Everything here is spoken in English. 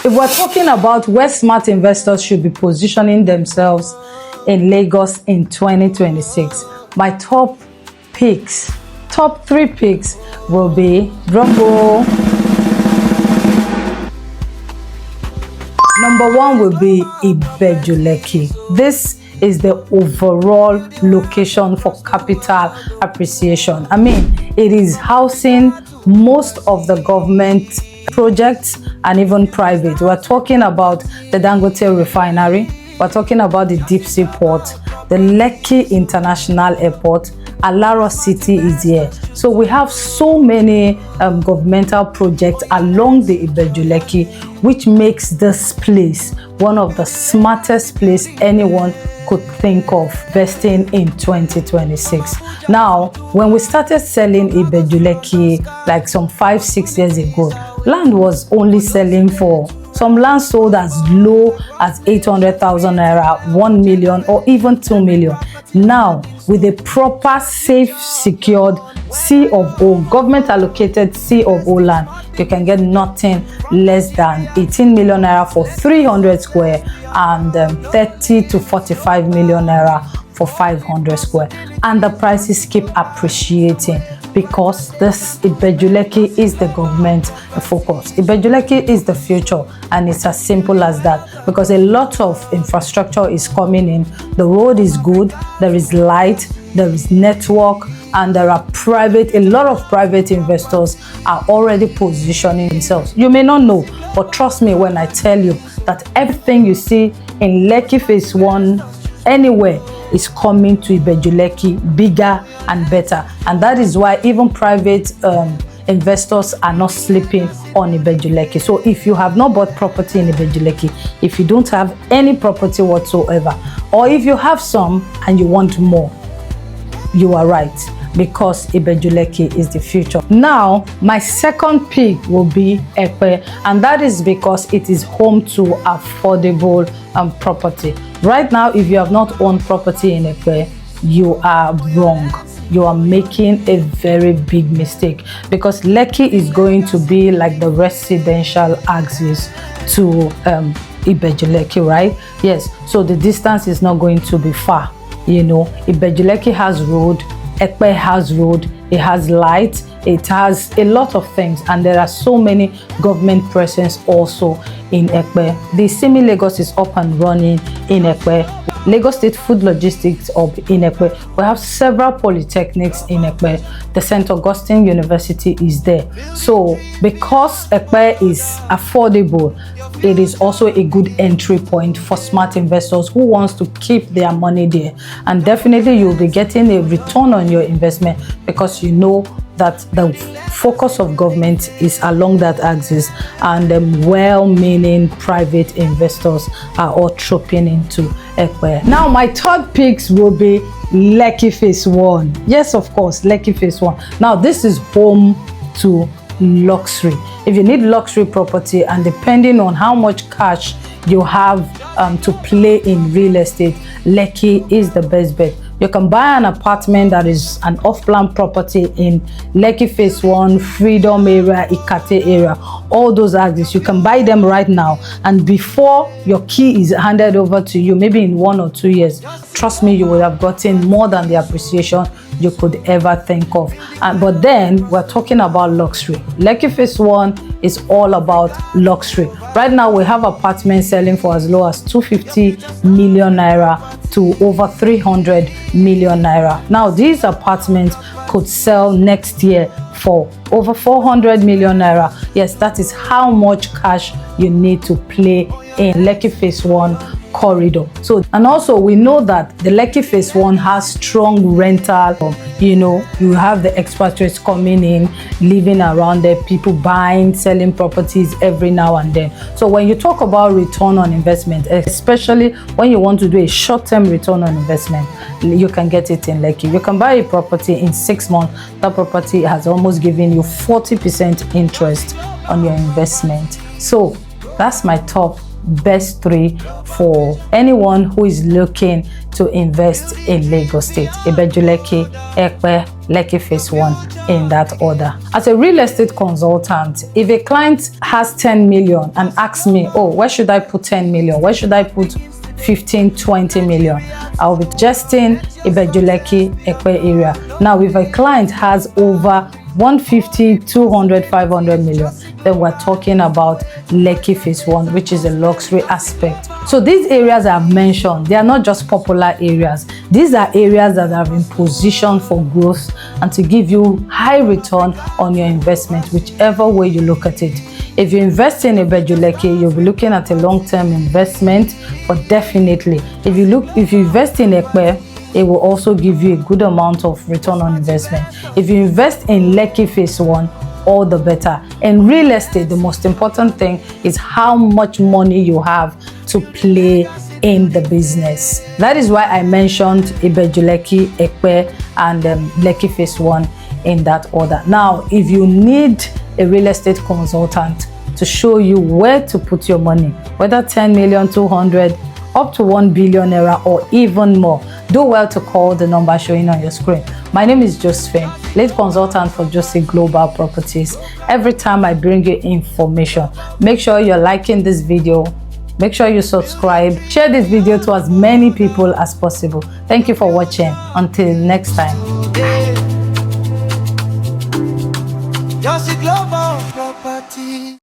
If we're talking about where smart investors should be positioning themselves in Lagos in 2026, my top 3 picks will be drumroll. Number 1 will be Ibeju-Lekki. This is the overall location for capital appreciation. I mean, it is housing most of the government projects and even private. We're talking about the Dangote refinery, we're talking about the deep sea port, the Lekki International Airport, Alaro City is here. So we have so many governmental projects along the Ibeju-Lekki, which makes this place one of the smartest place anyone could think of investing in 2026. Now, when we started selling Ibeju-Lekki like some 5-6 years ago, land was only selling for some land sold as low as 800,000 naira, 1 million, or even 2 million. Now, with a proper, safe, secured C of O, government allocated C of O land, you can get nothing less than 18 million naira for 300 square and 30 to 45 million naira for 500 square. And the prices keep appreciating, because this Ibeju-Lekki is the government focus. Ibeju-Lekki is the future, and it's as simple as that, because a lot of infrastructure is coming in. The road is good, there is light, there is network, and there are a lot of private investors are already positioning themselves. You may not know, but trust me when I tell you that everything you see in Lekki Phase 1 anywhere is coming to Ibeju-Lekki bigger and better. And that is why even private investors are not sleeping on Ibeju-Lekki. So if you have not bought property in Ibeju-Lekki, if you don't have any property whatsoever, or if you have some and you want more, you are right, because Ibeju-Lekki is the future. Now, my second pick will be Ekpe, and that is because it is home to affordable property. Right now, if you have not owned property in Ekpe, you are wrong. You are making a very big mistake, because Lekki is going to be like the residential axis to Ibeju-Lekki, right? Yes, so the distance is not going to be far. You know, Ibeju-Lekki has road, Ekpe has road, it has light, it has a lot of things, and there are so many government presence also in Ekpe. The Semi Lagos is up and running in Ekpe. Lagos State Food Logistics up in Ekpe. We have several polytechnics in Ekpe. The St. Augustine University is there. So because Ekpe is affordable, it is also a good entry point for smart investors who wants to keep their money there. And definitely you'll be getting a return on your investment, because you know that the focus of government is along that axis, and well-meaning private investors are all trooping into Ekpe. Now, my third picks will be Lekki Phase 1. Yes, of course, Lekki Phase 1. Now, this is home to luxury. If you need luxury property, and depending on how much cash you have to play in real estate, Lekki is the best bet. You can buy an apartment that is an off-plan property in Lekki Phase 1, Freedom area, Ikate area, all those axes. You can buy them right now, and before your key is handed over to you, maybe in 1 or 2 years, trust me, you will have gotten more than the appreciation you could ever think of. But then we're talking about luxury. Lekki Phase 1 is all about luxury. Right now we have apartments selling for as low as 250 million naira to over 300 million naira. Now these apartments could sell next year for over 400 million naira. Yes, that is how much cash you need to play in Lekki Phase 1 corridor. So, and also we know that the Lekki Phase 1 has strong rental. You know, you have the expatriates coming in, living around there, people buying, selling properties every now and then. So when you talk about return on investment, especially when you want to do a short-term return on investment, you can get it in Lekki. You can buy a property in 6 months. That property has almost given you 40% interest on your investment. So that's my top best 3 for anyone who is looking to invest in Lagos State. Ibeju-Lekki, Ekpe, Lekki Phase 1 in that order. As a real estate consultant, if a client has 10 million and asks me, oh, where should I put 10 million? Where should I put 15, 20 million? I'll be suggesting Ibeju-Lekki, Ekpe area. Now, if a client has over 150, 200, 500 million, then we're talking about Lekki Phase 1, which is a luxury aspect. So these areas I've mentioned, they are not just popular areas. These are areas that have been positioned for growth and to give you high return on your investment, whichever way you look at it. If you invest in Ibeju-Lekki, you'll be looking at a long-term investment, but definitely, if you invest in Ekpe, it will also give you a good amount of return on investment. If you invest in Lekki Phase 1, all the better. In real estate, the most important thing is how much money you have to play in the business. That is why I mentioned Ibeju-Lekki, Ekpe, and Lekki Phase 1 in that order. Now, if you need a real estate consultant to show you where to put your money, whether 10 million, 200, up to 1 billion naira or even more, do well to call the number showing on your screen. My name is Josephine, lead consultant for Josie Global Properties. Every time I bring you information, make sure you're liking this video, make sure you subscribe, share this video to as many people as possible. Thank you for watching. Until next time. Josie Global Properties.